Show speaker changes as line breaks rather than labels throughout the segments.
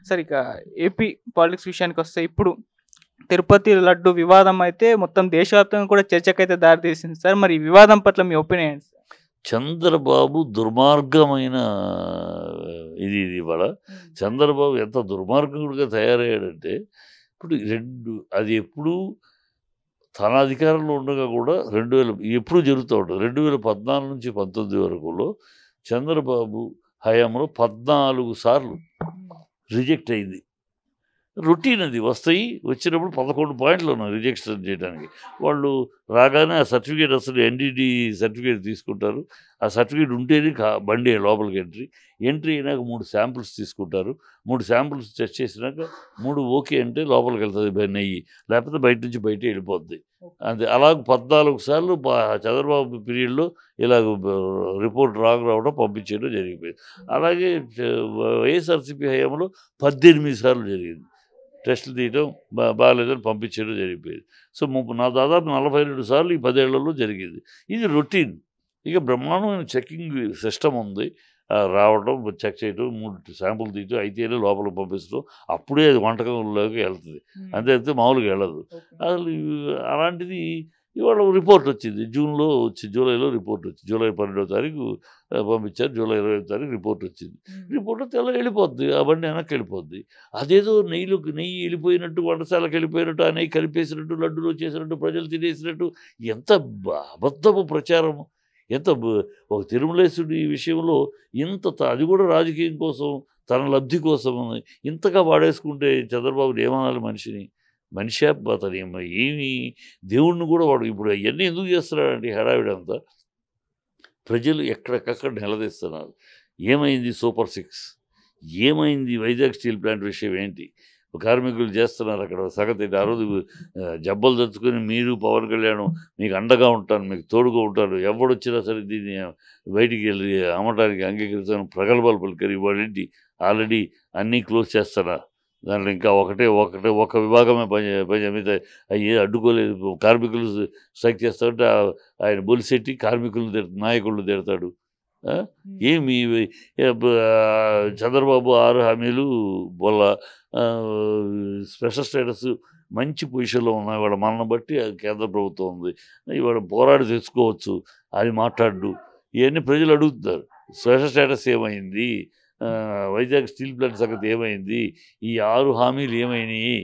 Sir ఇక AP politics విషయానికొస్తే ఇప్పుడు తిరుపతి లడ్డు వివాదం అయితే మొత్తం దేశవ్యాప్తంగా కూడా చర్చకైతే దారితీసింది సార్. మరి ఈ వివాదం పట్ల మీ ఒపీనియన్ ఏంటి సార్?
చంద్రబాబు దుర్మార్గమైన ఇది ఇవాళ చంద్రబాబు ఎంత దుర్మార్గుడిగా తయారయ్యాడంటే ఇప్పుడు అది ఎప్పుడు తన అధికారంలో ఉండగా కూడా ఎప్పుడు జరుగుతూ ఉంటుంది 2014 నుంచి 19 వరకులో చంద్రబాబు హయాంలో 14 సార్లు రిజెక్ట్ అయింది. రొటీన్ అది వచ్చినప్పుడు 11 పాయింట్లు ఉన్నాయి రిజెక్షన్ చేయడానికి. వాళ్ళు రాగానే ఆ సర్టిఫికేట్ అసలు ఎన్డీటీ సర్టిఫికేట్ తీసుకుంటారు. ఆ సర్టిఫికేట్ ఉంటేనే బండి లోపలికి ఎంట్రీ అయినాక 3 శాంపుల్స్ తీసుకుంటారు. 3 శాంపుల్స్ టెస్ట్ చేసినాక 3 ఓకే అంటే లోపలికి వెళ్తుంది నెయ్యి, లేకపోతే బయట నుంచి బయటే వెళ్ళిపోద్ది. అంతే. అలాగ 14 సార్లు చంద్రబాబు పీరియడ్లో ఇలాగ రిపోర్ట్ రావడం పంపించేయడం జరిగిపోయింది. అలాగే వైఎస్ఆర్సీపీ హయాంలో 18 సార్లు జరిగింది. టెస్టులు తీయడం బాగాలేదని పంపించడం జరిగిపోయింది. సో దాదాపు 42 సార్లు ఈ 10 ఏళ్లలో జరిగింది. ఇది రొటీన్. ఇక బ్రహ్మాండమైన చెకింగ్ సిస్టమ్ ఉంది. రావడం, చెక్ చేయడం, 3 శాంపుల్ తీయడం, అయితేనే లోపలికి పంపించడం, అప్పుడే అది వంటకంలోకి వెళ్తుంది. అంతే మామూలుగా వెళ్ళదు. అసలు అలాంటిది ఇవాళ రిపోర్ట్ వచ్చింది. జూలైలో రిపోర్ట్ వచ్చింది. జూలై 12వ తారీఖు పంపించారు. జూలై 20వ తారీఖు రిపోర్ట్ వచ్చింది. రిపోర్ట్ తెల్ల వెళ్ళిపోద్ది, ఆ బండి వెనక్కి వెళ్ళిపోద్ది. అదేదో నెయ్యి వెళ్ళిపోయినట్టు, వంటశాలకు వెళ్ళిపోయినట్టు, ఆ నెయ్యి కలిపేసినట్టు, లడ్డులో చేసినట్టు, ప్రజలు తినేసినట్టు, ఎంత అబద్ధపు ప్రచారము! ఎంత ఒక తిరుమలేశుడి విషయంలో అది కూడా రాజకీయం కోసం, తన లబ్ధి కోసం ఇంతగా వాడేసుకుంటే చంద్రబాబు ఏమనాలి మనిషిని? మనిషి అతను ఏమి దేవుణ్ణి కూడా వాడు ఇప్పుడు అవన్నీ ఎందుకు చేస్తున్నాడంటే హడావిడంతా ప్రజలు ఎక్కడికక్కడ నిలదీస్తున్నారు. ఏమైంది సూపర్ 6? ఏమైంది వైజాగ్ స్టీల్ ప్లాంట్ విషయం ఏంటి? కార్మికులు చేస్తున్నారు అక్కడ సంగతి. ఆ రోజు జబ్బలు తెచ్చుకొని మీరు పవన్ కళ్యాణ్ మీకు అండగా ఉంటాను, మీకు తోడుగా ఉంటాను, ఎవడొచ్చినా సరే దీన్ని బయటికి వెళ్ళి అమ్మటానికి అంగీకరిస్తాను ప్రగల్భాలు పలికారు. ఇవాళేంటి ఆల్రెడీ అన్నీ క్లోజ్ చేస్తారా? దాంట్లో ఇంకా ఒక విభాగమే పని మిగతా అవి అడ్డుకోలేదు. కార్మికులు స్ట్రైక్ చేస్తారంటే ఆయన బొలిసెట్టి కార్మికులను నాయకులను తిడతాడు. ఏమి చంద్రబాబు 6 హామీలు బొల్ల, స్పెషల్ స్టేటస్ మంచి పొజిషన్లో ఉన్నాయి. ఇవాళ మనల్ని బట్టి కేంద్ర ప్రభుత్వం ఉంది, ఇవాళ పోరాడి తెచ్చుకోవచ్చు, అది మాట్లాడు. ఇవన్నీ ప్రజలు అడుగుతున్నారు. స్పెషల్ స్టేటస్ ఏమైంది? వైజాగ్ స్టీల్ ప్లాంట్ సంగతి ఏమైంది? ఈ 6 హామీలు ఏమైనాయి?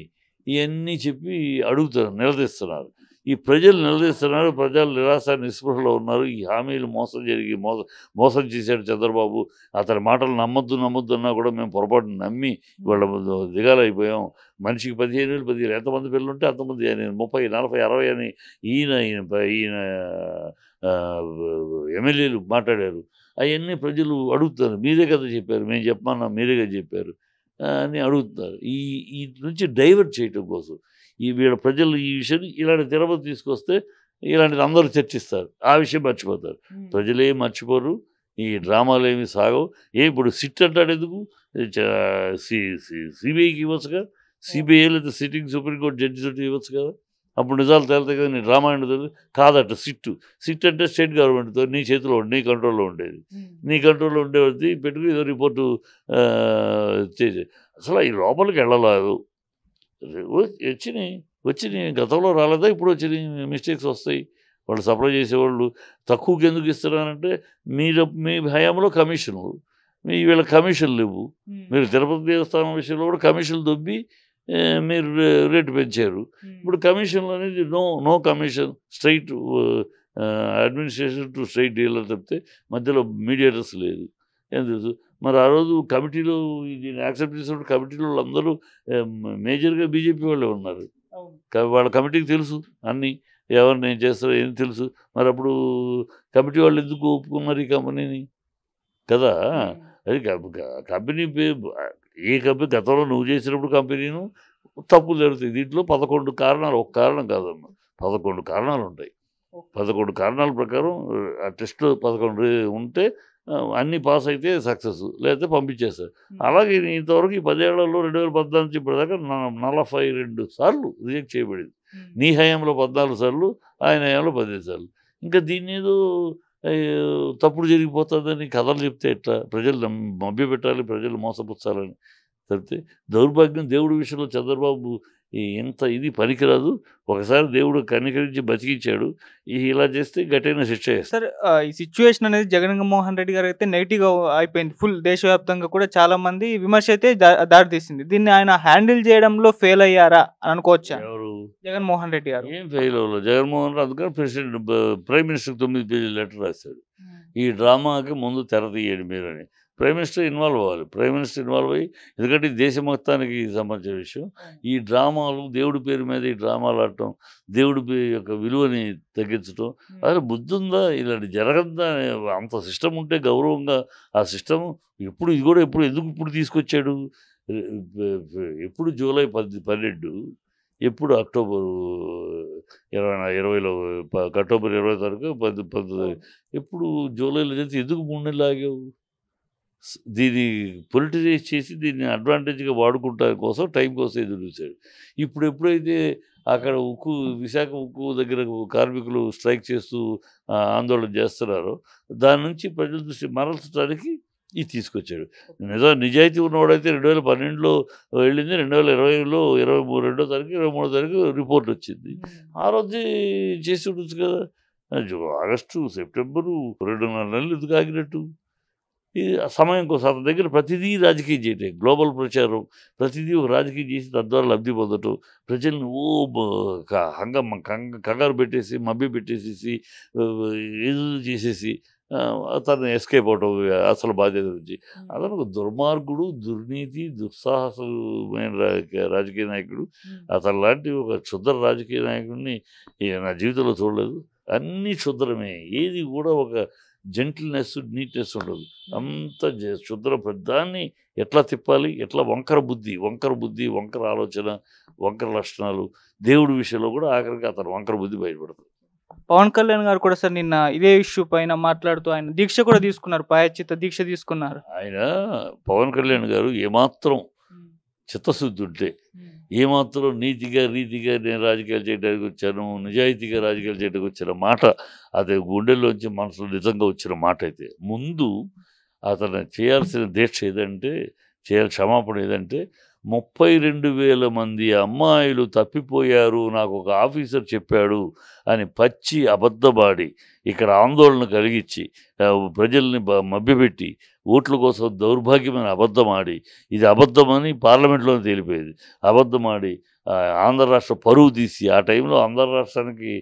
ఇవన్నీ చెప్పి అడుగుతారు, నిలదీస్తున్నారు. ఈ ప్రజలు నిలదీస్తున్నారు. ప్రజలు నిరాశ నిస్పృహలో ఉన్నారు. ఈ హామీలు మోసం చేశాడు చంద్రబాబు. అతని మాటలు నమ్మొద్దు అన్నా కూడా మేము పొరపాటు నమ్మి వాళ్ళ దిగాలైపోయాం. మనిషికి 15,000 15,000 ఎంతమంది పిల్లలు ఉంటే అంతమంది 30, 40, 60 అని ఈయన ఎమ్మెల్యేలు మాట్లాడారు. అవన్నీ ప్రజలు అడుగుతారు. మీరే కదా చెప్పారు, మేము చెప్పమన్నా మీరే కదా చెప్పారు అని అడుగుతున్నారు. ఈ నుంచి డైవర్ట్ చేయటం కోసం వీళ్ళ ప్రజలు ఈ విషయాన్ని ఇలాంటి తిరుపతి తీసుకొస్తే ఇలాంటిది అందరూ చర్చిస్తారు, ఆ విషయం మర్చిపోతారు. ప్రజలేం మర్చిపోరు. ఈ డ్రామాలు ఏమి సాగవు. ఇప్పుడు సిట్ అంటాడు ఎందుకు? సిబిఐకి ఇవ్వచ్చు, సిబిఐ లేదా సిట్టింగ్ సుప్రీంకోర్టు జడ్జి తోటి ఇవ్వచ్చు కదా. అప్పుడు నిజాలు తేలుతాయి కదా. నీ డ్రామా ఏంటో కాదట. సిట్ అంటే స్టేట్ గవర్నమెంట్తో నీ చేతిలో నీ కంట్రోల్లో ఉండేది. నీ కంట్రోల్లో ఉండేది పెట్టుకుని ఏదో రిపోర్టు చేసి అసలు ఈ లోపలికి వెళ్ళలేదు. వచ్చినాయి గతంలో రాలేదా? ఇప్పుడు వచ్చినాయి. మిస్టేక్స్ వస్తాయి. వాళ్ళు సప్లై చేసేవాళ్ళు తక్కువకి ఎందుకు ఇస్తున్నారంటే మీ హయాంలో కమిషన్లు, వీళ్ళ కమిషన్లు ఇవ్వు. మీరు తిరుపతి దేవస్థానం విషయంలో కూడా కమిషన్లు దొబ్బి మీరు రేటు పెంచారు. ఇప్పుడు కమిషన్లు అనేది no commission, straight administration to straight dealer తప్పితే మధ్యలో మీడియేటర్స్ లేదు. ఎందుకు మరి ఆ రోజు కమిటీలో దీన్ని యాక్సెప్ట్ చేసినప్పుడు కమిటీలో అందరూ మేజర్గా బీజేపీ వాళ్ళే ఉన్నారు. వాళ్ళ కమిటీకి తెలుసు అన్నీ, ఎవరు నేను చేస్తారో ఏం తెలుసు. మరి అప్పుడు కమిటీ వాళ్ళు ఎందుకు ఒప్పుకున్నారు ఈ కంపెనీని కదా? అది కంపెనీ ఏ కంపెనీ గతంలో నువ్వు చేసినప్పుడు కంపెనీను తప్పులు జరుగుతాయి. దీంట్లో 11 కారణాలు, ఒక కారణం కాదమ్మా, 11 కారణాలు ఉంటాయి. 11 కారణాల ప్రకారం ఆ టెస్ట్లో 11 ఉంటే అన్నీ పాస్ అయితే సక్సెస్, లేకపోతే పంపించేస్తారు. అలాగే ఇంతవరకు ఈ 10 ఏళ్లలో 2014 నుంచి ఇప్పటిదాకా 42 సార్లు రిజెక్ట్ చేయబడింది. నీ హయాంలో 14 సార్లు, ఆయన హయాంలో 15 సార్లు. ఇంకా దీన్ని ఏదో తప్పుడు జరిగిపోతుందని కథలు చెప్తే ఎట్లా? ప్రజలు మభ్యపెట్టాలి, ప్రజలు మోసపుచ్చాలని తప్పితే దౌర్భాగ్యం దేవుడి విషయంలో చంద్రబాబు ఇంత ఇది పనికిరాదు. ఒకసారి దేవుడు కనికరించి బతికించాడు. ఇలా చేస్తే గట్టైన శిక్ష వేస్తారు.
సార్ ఈ సిచ్యువేషన్ అనేది జగన్మోహన్ రెడ్డి గారు అయితే నెగిటివ్‌గా అయిపోయింది. ఫుల్ దేశవ్యాప్తంగా కూడా చాలా మంది విమర్శ అయితే దారి తీసింది. దీన్ని ఆయన హ్యాండిల్ చేయడంలో ఫెయిల్ అయ్యారా అని అనుకోవచ్చా?
ఎవరు?
జగన్మోహన్ రెడ్డి గారు.
ఏం ఫెయిల్ అవ్వలేదు. జగన్మోహన్ రెడ్డి అందుకని ప్రైమ్ మినిస్టర్‌కి 9 పేజీల లెటర్ రాశాడు. ఈ డ్రామాకి ముందు తెర తీయండి మీరని. ప్రైమ్ మినిస్టర్ ఇన్వాల్వ్ అవ్వాలి. ప్రైమ్ మినిస్టర్ ఇన్వాల్వ్ అయ్యి, ఎందుకంటే ఇది దేశ మొత్తానికి సంబంధించిన విషయం. ఈ డ్రామాలు దేవుడి పేరు మీద ఈ డ్రామాలు ఆడటం, దేవుడి యొక్క విలువని తగ్గించడం, అసలు బుద్ధి ఉందా? ఇలాంటి జరగద్దా? అంత సిస్టమ్ ఉంటే గౌరవంగా ఆ సిస్టమ్ ఎప్పుడు ఇది కూడా ఎందుకు తీసుకొచ్చాడు? ఎప్పుడు జూలై 12, ఎప్పుడు అక్టోబరు 20లో అక్టోబర్ 20 తారీఖు 19 ఎప్పుడు జూలైలో చేసి ఎందుకు 3 నెలలు ఆగావు? దీన్ని పొలిటిసైజ్ చేసి దీన్ని అడ్వాంటేజ్గా వాడుకుంటాని కోసం టైం కోసం ఎదురు చూశాడు. ఇప్పుడు ఎప్పుడైతే అక్కడ విశాఖ ఉక్కు దగ్గర కార్మికులు స్ట్రైక్ చేస్తూ ఆందోళన చేస్తున్నారో దాని నుంచి ప్రజల దృష్టి మరల్చడానికి ఇది తీసుకొచ్చాడు. నిజాయితీ ఉన్నవాడైతే 2012లో వెళ్ళింది, 2020లో 22వ తారీఖు 23వ తారీఖు రిపోర్ట్ వచ్చింది. ఆ రోజు చేసి ఉండొచ్చు కదా. ఆగస్టు, సెప్టెంబరు 2.5 నెలలు ఎందుకు ఆగినట్టు? ఈ సమయం కోసం అతని దగ్గర ప్రతిదీ రాజకీయం చేయటం, గ్లోబల్ ప్రచారం, ప్రతిదీ ఒక రాజకీయం చేసి తద్వారా లబ్ధి పొందటం, ప్రజల్ని కంగారు పెట్టేసి మభ్య పెట్టేసేసి ఏదో చేసేసి తను ఎస్కేప్ అవటం అసలు బాధ్యత నుంచి. అతను ఒక దుర్మార్గుడు, దుర్నీతి, దుస్సాహసమైన రాజకీయ నాయకుడు. అతను లాంటి ఒక క్షుద్ర రాజకీయ నాయకుడిని నా జీవితంలో చూడలేదు. అన్నీ క్షుద్రమే, ఏది కూడా ఒక జెంటిల్నెస్, నీట్నెస్ ఉండదు. అంత క్షుద్ర పెద్దాన్ని ఎట్లా తిప్పాలి, ఎట్లా వంకర బుద్ధి, వంకర ఆలోచన, వంకర లక్షణాలు. దేవుడి విషయంలో కూడా ఆఖరికి అతను వంకర బుద్ధి బయటపడుతుంది.
పవన్ కళ్యాణ్ గారు కూడా సార్ నిన్న ఇదే ఇష్యూ పైన మాట్లాడుతూ ఆయన దీక్ష కూడా తీసుకున్నారు, ప్రాయశ్చిత్త దీక్ష తీసుకున్నారు.
ఆయన పవన్ కళ్యాణ్ గారు ఏమాత్రం చిత్తశుద్ధి ఉంటే, ఏమాత్రం రీతిగా నేను రాజకీయాలు చేయడానికి వచ్చాను, నిజాయితీగా రాజకీయాలు చేయడానికి వచ్చిన మాట, అది గుండెల్లోంచి మనసులో నిజంగా వచ్చిన మాట అయితే ముందు అతను చేయాల్సిన దీక్ష ఏదంటే, క్షమాపణ ఏదంటే, 32,000 మంది అమ్మాయిలు తప్పిపోయారు నాకు ఒక ఆఫీసర్ చెప్పాడు అని పచ్చి అబద్ధమాడి ఇక్కడ ఆందోళన కలిగించి ప్రజల్ని మభ్యపెట్టి ఓట్ల కోసం దౌర్భాగ్యమైన అబద్ధమాడి, ఇది అబద్ధమని పార్లమెంట్లో తేలిపోయేది, అబద్ధమాడి ఆంధ్ర రాష్ట్ర పరువు తీసి, ఆ టైంలో ఆంధ్ర రాష్ట్రానికి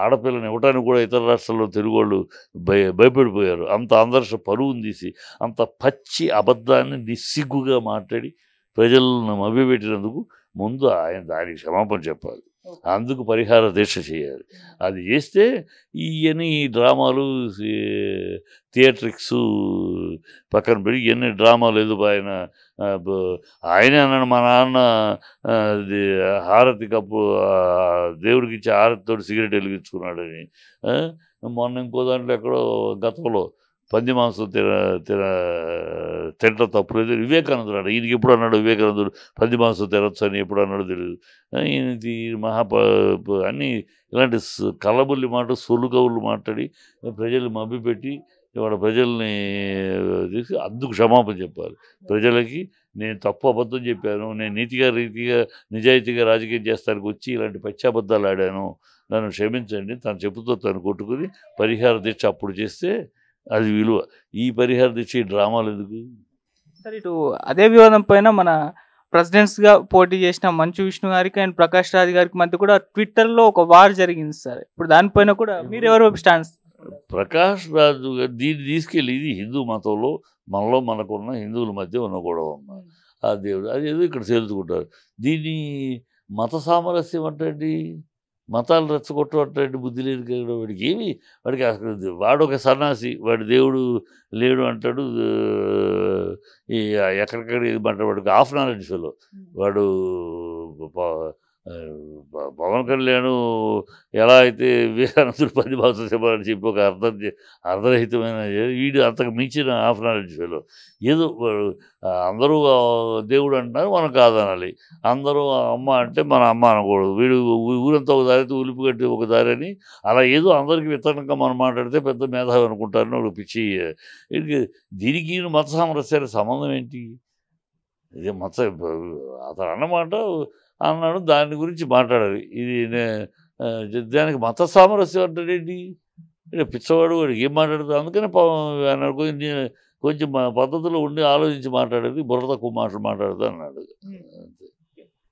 ఆడపిల్లని ఇవ్వడానికి కూడా ఇతర రాష్ట్రాల్లో తెలుగు వాళ్ళు భయపడిపోయారు. అంత ఆంధ్ర రాష్ట్ర పరువుని తీసి అంత పచ్చి అబద్ధాన్ని నిస్సిగ్గుగా మాట్లాడి ప్రజలను మభ్యపెట్టినందుకు ముందు ఆయన దానికి క్షమాపణ చెప్పాలి. అందుకు పరిహార దీక్ష చేయాలి. అది చేస్తే ఇవన్నీ డ్రామాలు, థియేట్రిక్స్ పక్కన పెట్టి ఇవన్నీ డ్రామాలు ఏదో ఆయనే అన్నాడు, మా నాన్న హారతి కప్పు దేవుడికి ఇచ్చి హారతితో సిగరెట్ వెలిగించుకున్నాడని. మొన్న ఇంకో దాంట్లో ఎక్కడో గతంలో పంది మాంసం తినటం తప్పులేదు వివేకానందుడు అన్నాడు. ఈయనకి ఎప్పుడు అన్నాడు వివేకానందుడు పంది మాంసం తినొచ్చు అని ఎప్పుడు అన్నాడు తెలియదు. ఈయన అన్నీ ఇలాంటి కళ్ళబుల్లి మాట, సొల్లు కవులు మాట్లాడి ప్రజల్ని మభ్యపెట్టి ఇవాళ ప్రజల్ని తీసి అందుకు క్షమాపణ చెప్పాలి. ప్రజలకి నేను తప్పు అబద్ధం చెప్పాను, నేను రీతిగా నిజాయితీగా రాజకీయం చేస్తానికి వచ్చి ఇలాంటి పచ్చాబద్ధాలు ఆడాను, నన్ను క్షమించండి తను చెప్పుతో తను కొట్టుకుని పరిహార దీక్ష అప్పుడు చేస్తే అది విలువ. ఈ పరిహార దీక్ష ఈ డ్రామాలు ఎందుకు?
సార్ ఇటు అదే వివాదం పైన మన ప్రెసిడెంట్స్గా పోటీ చేసిన మంచు విష్ణు గారికి అండ్ ప్రకాష్ రాజ్ గారికి మధ్య కూడా ట్విట్టర్లో ఒక వార్ జరిగింది సార్. ఇప్పుడు దానిపైన కూడా మీరు ఎవరు స్టాండ్స్?
ప్రకాష్ రాజు గారు దీన్ని తీసుకెళ్ళి ఇది హిందూ మతంలో మనకున్న హిందువుల మధ్య ఉన్న గొడవ అమ్మ, ఆ దేవుడు అది ఏదో ఇక్కడ తేల్చుకుంటారు. దీన్ని మత సామరస్యం అంటే మతాలు రెచ్చగొట్టమంటే బుద్ధి లేదు కదా వాడికి అసలు వాడు ఒక సన్నాసి, వాడి దేవుడు లేడు అంటాడు. ఈ ఎక్కడికక్కడ ఇది అంటాడు, వాడికి హాఫ్ నాలెడ్జ్ ఫెలో వాడు. పవన్ కళ్యాణ్ ఎలా అయితే వివేకానందుడు 10 మాంసం చెప్పాలని చెప్పి ఒక అర్ధరహితమైన వీడు అంతకు మించిన హాఫ్ నాలెడ్జ్ ఫెలో. ఏదో అందరూ దేవుడు అంటున్నారు, మనం కాదనాలి. అందరూ అమ్మ అంటే మన అమ్మ అనకూడదు. వీడు ఊరంతా ఒక దారి, ఉలిపి కట్టి ఒక దారి అని అలా ఏదో అందరికీ విత్తనంగా మనం మాట్లాడితే పెద్ద మేధావి అనుకుంటారని ఒక పిచ్చి. దీనికి మత సామరస్యానికి సంబంధం ఏంటి? ఇది అతను అన్నమాట అన్నాడు, దాని గురించి మాట్లాడాలి. ఇది దానికి మత సామరస్యం అంటాడేంటి? పిచ్చవాడు, వాడికి ఏం మాట్లాడతాడు? అందుకనే ఆయన కొంచెం పద్ధతిలో ఉండి ఆలోచించి మాట్లాడేది, బుర్ర తక్కువ మాటలు మాట్లాడతా అన్నాడు.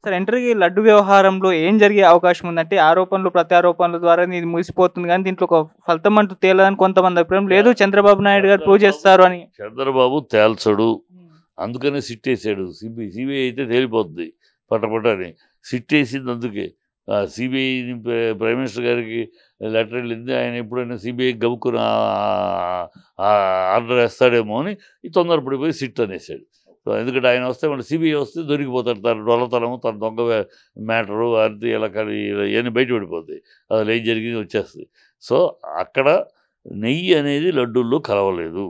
సార్, ఎంట్రీకి లడ్డు వ్యవహారంలో ఏం జరిగే అవకాశం ఉందంటే ఆరోపణలు ప్రత్యారోపణల ద్వారా ఇది ముగిసిపోతుంది, కానీ దీంట్లో ఒక ఫలితం అంటూ తేలదని కొంతమంది అభిప్రాయం. లేదు, చంద్రబాబు నాయుడు గారు ప్రూవ్ చేస్తారు అని.
చంద్రబాబు తేల్చడు, అందుకనే సిట్ వేసాడు. సిబిఐ అయితే తేలిపోతుంది పట్టపట్టని. సిట్ వేసింది అందుకే. సిబిఐ ప్రైమ్ మినిస్టర్ గారికి లెటర్ వెళ్ళింది, ఆయన ఎప్పుడైనా సిబిఐ గబుక్కుని ఆర్డర్ వేస్తాడేమో అని తొందరపడిపోయి సిట్ అనేసాడు. సో ఎందుకంటే ఆయన వస్తే మళ్ళీ సిబిఐ వస్తే దొరికిపోతాడు, తన డొల్లతనము, తన దొంగ మ్యాటరు అది ఇలా ఇవన్నీ బయటపడిపోతాయి, అది ఏం జరిగింది వచ్చేస్తుంది. సో అక్కడ నెయ్యి అనేది లడ్డూల్లో కలవలేదు.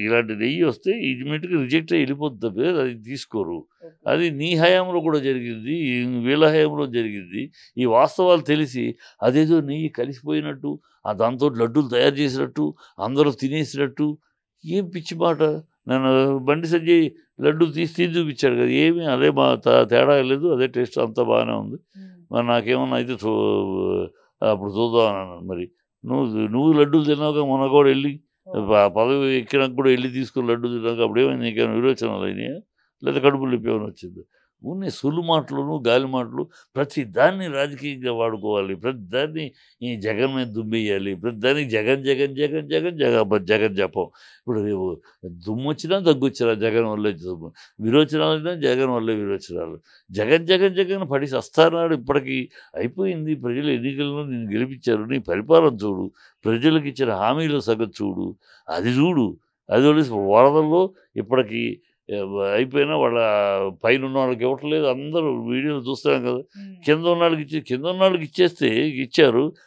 ఇలాంటి నెయ్యి వస్తే ఇమీడియట్గా రిజెక్ట్ అయ్యి వెళ్ళిపోతుంది, అది తీసుకోరు. అది నీ హయాంలో కూడా జరిగింది, వీళ్ళ హయాంలో జరిగింది. ఈ వాస్తవాలు తెలిసి అదేదో నెయ్యి కలిసిపోయినట్టు, దాంతో లడ్డూలు తయారు చేసినట్టు, అందరూ తినేసినట్టు, ఏం పిచ్చి మాట. నన్ను బండి సంజయ్ లడ్డు తీసి చూపించాడు కదా, ఏమీ అదే తేడా లేదు, అదే టేస్ట్ అంతా బాగానే ఉంది. మరి నాకేమన్నా అయితే అప్పుడు చూద్దాం అన్నాను. మరి నువ్వు లడ్డూలు తిన్నాక మొన్న కూడా వెళ్ళి పదవి ఎక్కినాక కూడా వెళ్ళి తీసుకుని లడ్డు తిన్నాక అప్పుడేమైనా నీకేమైనా విరోచనాలు అయినాయా, లేదా కడుపులు ఏమైనా వచ్చింది? ఉన్నాయి సొల్లు మాటలను, గాలి మాటలు. ప్రతి దాన్ని రాజకీయంగా వాడుకోవాలి, ప్రతి దాన్ని ఈ జగన్ మీద దుమ్మేయాలి, ప్రతి దానికి జగన్ జగన్ జగన్ జగన్ జగన్ జగన్ జపం. ఇప్పుడు దుమ్ము వచ్చినా దగ్గొచ్చినా జగన్ వల్లే దుమ్ము, విరోచనాలు అయినా జగన్ వల్లే విరోచనాలు. జగన్ జగన్ జగన్ పడి వస్తానాడు. ఇప్పటికీ అయిపోయింది. ప్రజలు ఎన్నికల్లో నేను గెలిపించారు, నీ పరిపాలన చూడు, ప్రజలకు ఇచ్చిన హామీల సగం చూడు, అది చూడు. అది వదిలేసి వరదల్లో ఇప్పటికీ అయిపోయినా వాళ్ళ పైన ఉన్న వాళ్ళకి ఇవ్వట్లేదు. అందరూ వీడియోలు చూస్తున్నాం కదా, కింద ఉన్న వాళ్ళకి ఇచ్చేస్తే ఇచ్చారు.